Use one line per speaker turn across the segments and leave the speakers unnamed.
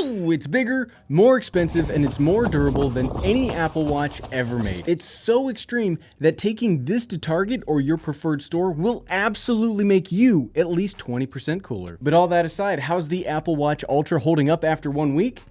It's bigger, more expensive, and it's more durable than any Apple Watch ever made. It's so extreme that taking this to Target or your preferred store will absolutely make you at least 20% cooler. But all that aside, how's the Apple Watch Ultra holding up after 1 week?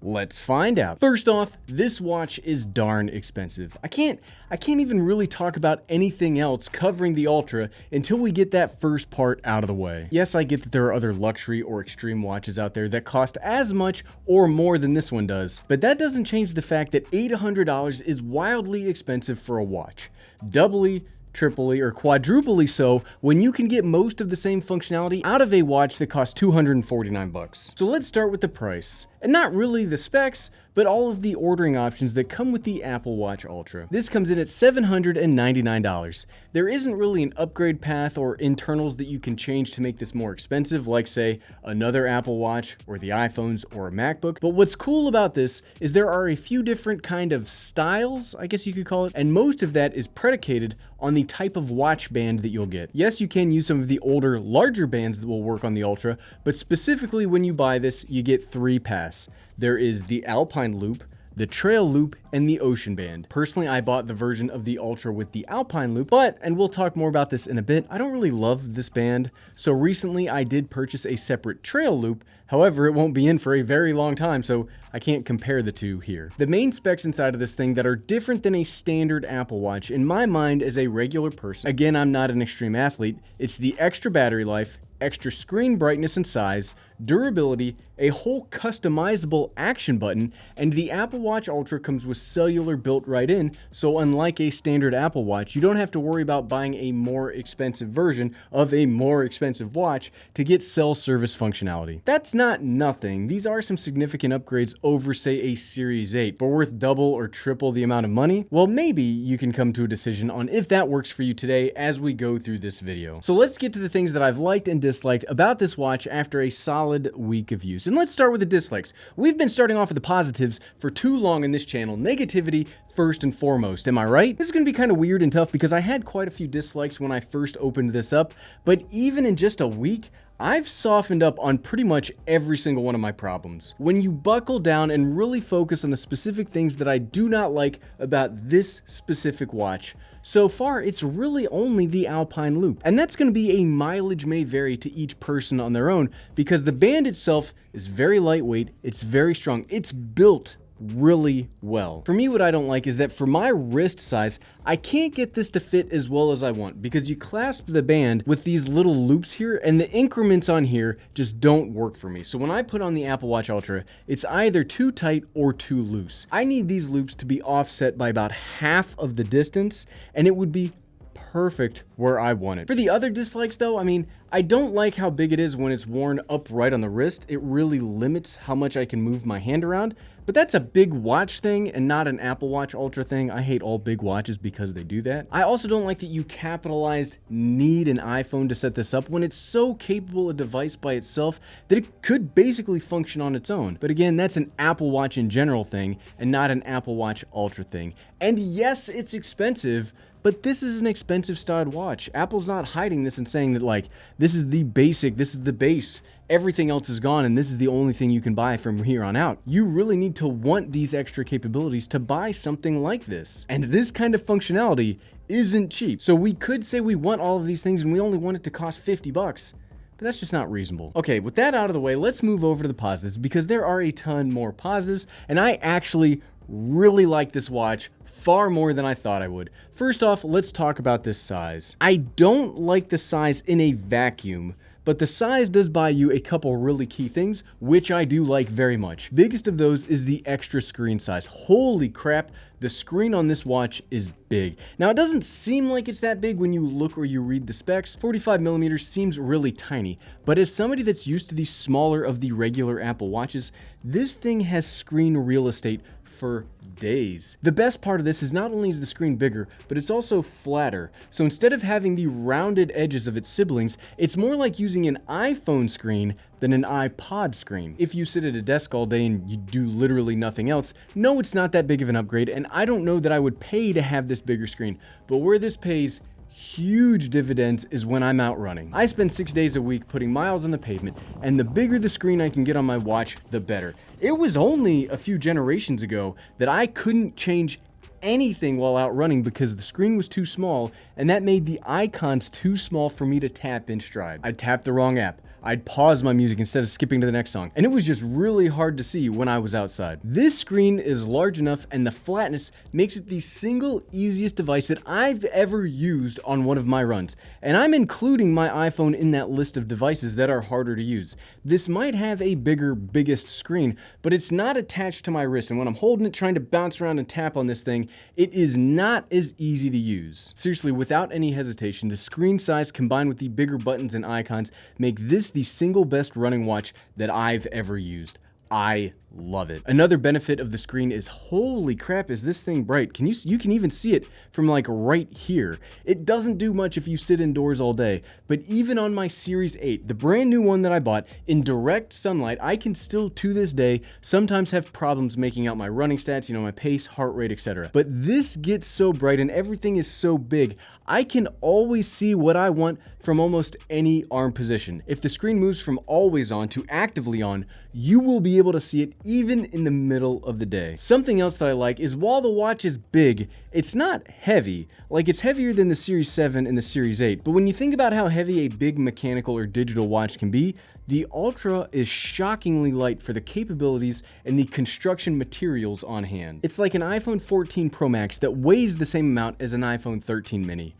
Let's find out. First off, this watch is darn expensive. I can't even really talk about anything else covering the Ultra until we get that first part out of the way. Yes, I get that there are other luxury or extreme watches out there that cost as much or more than this one does, but that doesn't change the fact that $800 is wildly expensive for a watch. Doubly, triply, or quadruply so when you can get most of the same functionality out of a watch that costs $249. So let's start with the price. And not really the specs, but all of the ordering options that come with the Apple Watch Ultra. This comes in at $799. There isn't really an upgrade path or internals that you can change to make this more expensive, like say another Apple Watch or the iPhones or a MacBook. But what's cool about this is there are a few different kind of styles, I guess you could call it, and most of that is predicated on the type of watch band that you'll get. Yes, you can use some of the older, larger bands that will work on the Ultra, but specifically when you buy this, you get 3 paths. There is the Alpine Loop, the Trail Loop, and the Ocean Band. Personally, I bought the version of the Ultra with the Alpine Loop, but, and we'll talk more about this in a bit, I don't really love this band. So recently I did purchase a separate Trail Loop. However, it won't be in for a very long time, so I can't compare the two here. The main specs inside of this thing that are different than a standard Apple Watch, in my mind as a regular person, again, I'm not an extreme athlete, it's the extra battery life, extra screen brightness and size, durability, a whole customizable action button, and the Apple Watch Ultra comes with cellular built right in, so unlike a standard Apple Watch, you don't have to worry about buying a more expensive version of a more expensive watch to get cell service functionality. That's not nothing. These are some significant upgrades over, say, a Series 8, but worth double or triple the amount of money? Well, maybe you can come to a decision on if that works for you today as we go through this video. So let's get to the things that I've liked and disliked about this watch after a solid week of use. And let's start with the dislikes. We've been starting off with the positives for too long in this channel. Negativity first and foremost, am I right? This is going to be kind of weird and tough because I had quite a few dislikes when I first opened this up, but even in just a week, I've softened up on pretty much every single one of my problems. When you buckle down and really focus on the specific things that I do not like about this specific watch, so far it's really only the Alpine Loop. And that's going to be a mileage may vary to each person on their own because the band itself is very lightweight, it's very strong, it's built really well. For me, what I don't like is that for my wrist size, I can't get this to fit as well as I want because you clasp the band with these little loops here and the increments on here just don't work for me. So when I put on the Apple Watch Ultra, it's either too tight or too loose. I need these loops to be offset by about half of the distance and it would be perfect where I want it. For the other dislikes though, I mean, I don't like how big it is when it's worn upright on the wrist. It really limits how much I can move my hand around, but that's a big watch thing and not an Apple Watch Ultra thing. I hate all big watches because they do that. I also don't like that you capitalized need an iPhone to set this up when it's so capable a device by itself that it could basically function on its own. But again, that's an Apple Watch in general thing and not an Apple Watch Ultra thing. And yes, it's expensive, but this is an expensive styled watch. Apple's not hiding this and saying that like, this is the basic, this is the base, everything else is gone and this is the only thing you can buy from here on out. You really need to want these extra capabilities to buy something like this. And this kind of functionality isn't cheap. So we could say we want all of these things and we only want it to cost 50 bucks. But that's just not reasonable. Okay, with that out of the way, let's move over to the positives because there are a ton more positives and I actually really like this watch far more than I thought I would. First off, let's talk about this size. I don't like the size in a vacuum, but the size does buy you a couple really key things, which I do like very much. Biggest of those is the extra screen size. Holy crap, the screen on this watch is big. Now, it doesn't seem like it's that big when you look or you read the specs. 45 millimeters seems really tiny, but as somebody that's used to the smaller of the regular Apple Watches, this thing has screen real estate for days. The best part of this is not only is the screen bigger, but it's also flatter. So instead of having the rounded edges of its siblings, it's more like using an iPhone screen than an iPod screen. If you sit at a desk all day and you do literally nothing else, no, it's not that big of an upgrade, and I don't know that I would pay to have this bigger screen, but where this pays huge dividends is when I'm out running. I spend 6 days a week putting miles on the pavement, and the bigger the screen I can get on my watch, the better. It was only a few generations ago that I couldn't change anything while out running because the screen was too small, and that made the icons too small for me to tap in stride. I'd tap the wrong app. I'd pause my music instead of skipping to the next song, and it was just really hard to see when I was outside. This screen is large enough, and the flatness makes it the single easiest device that I've ever used on one of my runs, and I'm including my iPhone in that list of devices that are harder to use. This might have a biggest screen, but it's not attached to my wrist, and when I'm holding it trying to bounce around and tap on this thing, it is not as easy to use. Seriously, without any hesitation, the screen size combined with the bigger buttons and icons make this the single best running watch that I've ever used. I love it. Another benefit of the screen is, holy crap, is this thing bright. You can even see it from like right here. It doesn't do much if you sit indoors all day, but even on my Series 8, the brand new one that I bought, in direct sunlight, I can still to this day sometimes have problems making out my running stats, my pace, heart rate, etc. But this gets so bright and everything is so big, I can always see what I want from almost any arm position. If the screen moves from always on to actively on, you will be able to see it even in the middle of the day. Something else that I like is while the watch is big, it's not heavy. Like, it's heavier than the Series 7 and the Series 8, but when you think about how heavy a big mechanical or digital watch can be, the Ultra is shockingly light for the capabilities and the construction materials on hand. It's like an iPhone 14 Pro Max that weighs the same amount as an iPhone 13 mini.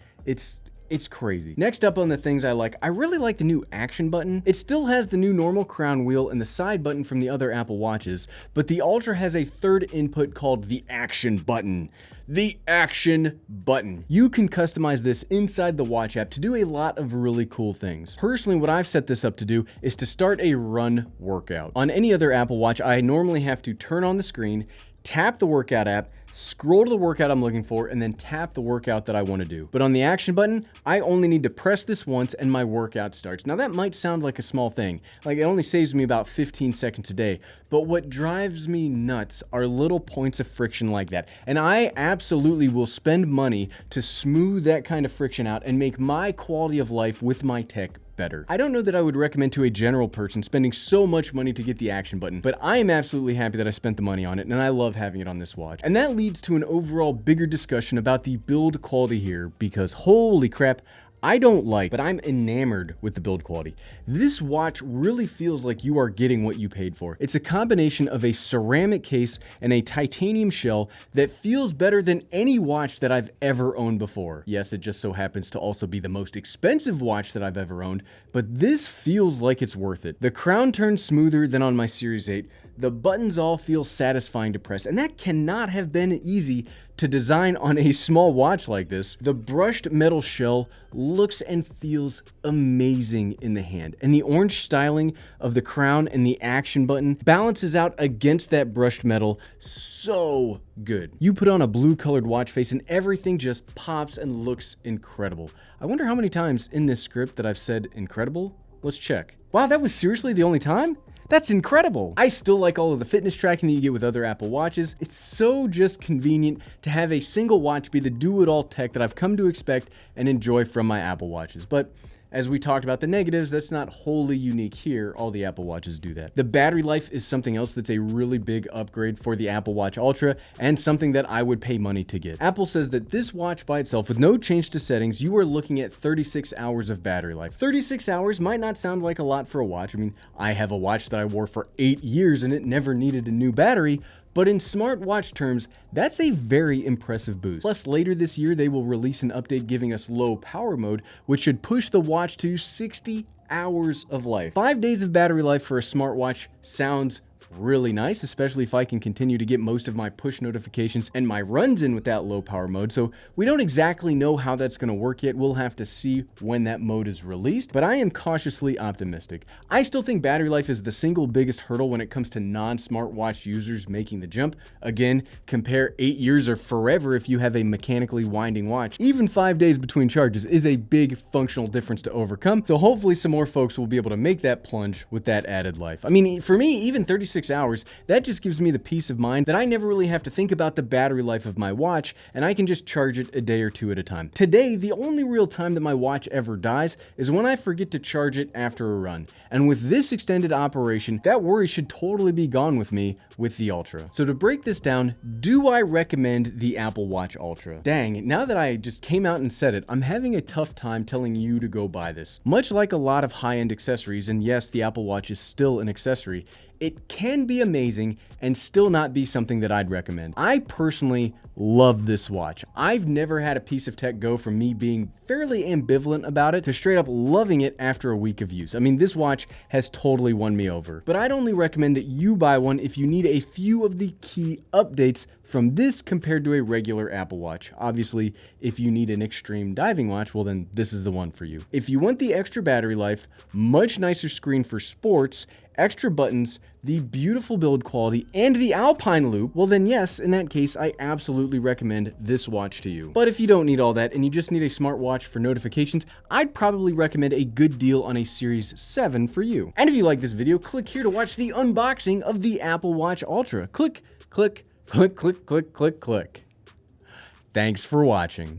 It's crazy. Next up on the things I like, I really like the new action button. It still has the new normal crown wheel and the side button from the other Apple Watches, but the Ultra has a third input called the action button. The action button. You can customize this inside the watch app to do a lot of really cool things. Personally, what I've set this up to do is to start a run workout. On any other Apple Watch, I normally have to turn on the screen, tap the workout app, scroll to the workout I'm looking for, and then tap the workout that I want to do. But on the action button, I only need to press this once and my workout starts. Now that might sound like a small thing, like it only saves me about 15 seconds a day, but what drives me nuts are little points of friction like that. And I absolutely will spend money to smooth that kind of friction out and make my quality of life with my tech better. I don't know that I would recommend to a general person spending so much money to get the action button, but I am absolutely happy that I spent the money on it, and I love having it on this watch. And that leads to an overall bigger discussion about the build quality here, because holy crap, I don't like, but I'm enamored with the build quality. This watch really feels like you are getting what you paid for. It's a combination of a ceramic case and a titanium shell that feels better than any watch that I've ever owned before. Yes, it just so happens to also be the most expensive watch that I've ever owned, but this feels like it's worth it. The crown turns smoother than on my Series 8. The buttons all feel satisfying to press, and that cannot have been easy to design on a small watch like this. The brushed metal shell looks and feels amazing in the hand, and the orange styling of the crown and the action button balances out against that brushed metal so good. You put on a blue colored watch face and everything just pops and looks incredible. I wonder how many times in this script that I've said incredible. Let's check. Wow, that was seriously the only time? That's incredible. I still like all of the fitness tracking that you get with other Apple Watches. It's so just convenient to have a single watch be the do-it-all tech that I've come to expect and enjoy from my Apple Watches. But as we talked about the negatives, that's not wholly unique here. All the Apple Watches do that. The battery life is something else that's a really big upgrade for the Apple Watch Ultra and something that I would pay money to get. Apple says that this watch by itself, with no change to settings, you are looking at 36 hours of battery life. 36 hours might not sound like a lot for a watch. I mean, I have a watch that I wore for 8 years and it never needed a new battery, but in smartwatch terms, that's a very impressive boost. Plus, later this year, they will release an update giving us low power mode, which should push the watch to 60 hours of life. 5 days of battery life for a smartwatch sounds really nice, especially if I can continue to get most of my push notifications and my runs in with that low power mode. So we don't exactly know how that's going to work yet. We'll have to see when that mode is released, but I am cautiously optimistic. I still think battery life is the single biggest hurdle when it comes to non-smartwatch users making the jump. Again, compare 8 years or forever if you have a mechanically winding watch. Even 5 days between charges is a big functional difference to overcome. So hopefully some more folks will be able to make that plunge with that added life. I mean, for me, even 36 36 hours, that just gives me the peace of mind that I never really have to think about the battery life of my watch, and I can just charge it a day or two at a time. Today, the only real time that my watch ever dies is when I forget to charge it after a run. And with this extended operation, that worry should totally be gone with me with the Ultra. So to break this down, do I recommend the Apple Watch Ultra? Dang, now that I just came out and said it, I'm having a tough time telling you to go buy this. Much like a lot of high-end accessories, and yes, the Apple Watch is still an accessory, it can be amazing and still not be something that I'd recommend. I personally love this watch. I've never had a piece of tech go from me being fairly ambivalent about it to straight up loving it after a week of use. I mean, this watch has totally won me over. But I'd only recommend that you buy one if you need a few of the key updates from this compared to a regular Apple Watch. Obviously, if you need an extreme diving watch, well then this is the one for you. If you want the extra battery life, much nicer screen for sports, extra buttons, the beautiful build quality, and the Alpine loop, well then yes, in that case, I absolutely recommend this watch to you. But if you don't need all that and you just need a smartwatch for notifications, I'd probably recommend a good deal on a Series 7 for you. And if you like this video, click here to watch the unboxing of the Apple Watch Ultra. Click, click, click, click, click, click, click. Thanks for watching.